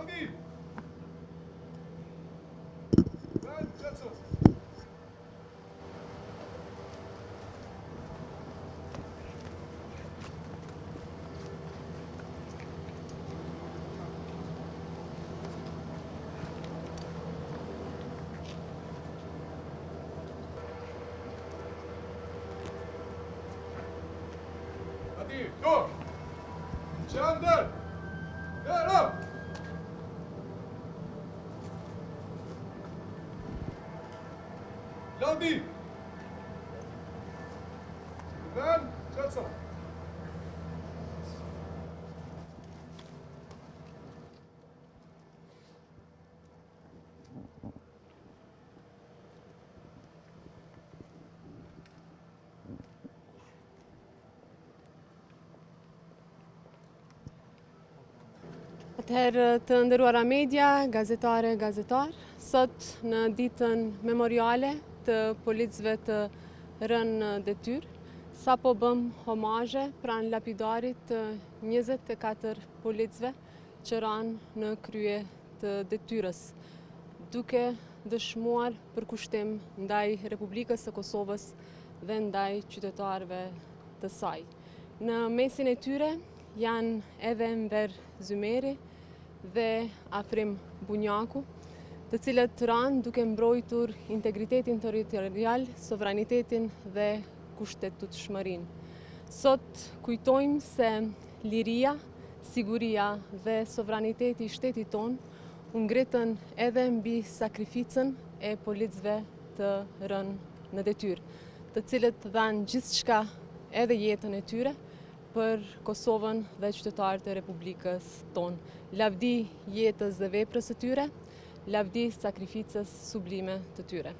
Lavdi! Ben Jetson! Hadi, dur! Candır! Devam! Lavdi! Ben Jetson! Atëherë të nderuara media, gazetare, gazetar, sot në ditën memoriale të policëve të rënë në detyrë, sapo bëm homazhe pranë lapidarit të 24 policëve që ranë në krye të detyrës, duke dëshmuar përkushtim ndaj Republikës së Kosovës dhe ndaj qytetarëve të saj. Në mesin e tyre janë edhe Enver Zymeri dhe Afrim Bunjaku, të cilët ranë duke mbrojtur integritetin territorial, sovranitetin dhe kushtetutshmërinë. Sot kujtojmë se liria, siguria dhe sovraniteti i shtetit tonë u ngritën edhe mbi sakrificën e policëve të rënë në detyrë, të cilët dhanë gjithçka, edhe jetën e tyre, për Kosovën dhe qytetarët e Republikës tonë. Lavdi jetës dhe veprës së tyre, lavdi sakrificës sublime të tyre.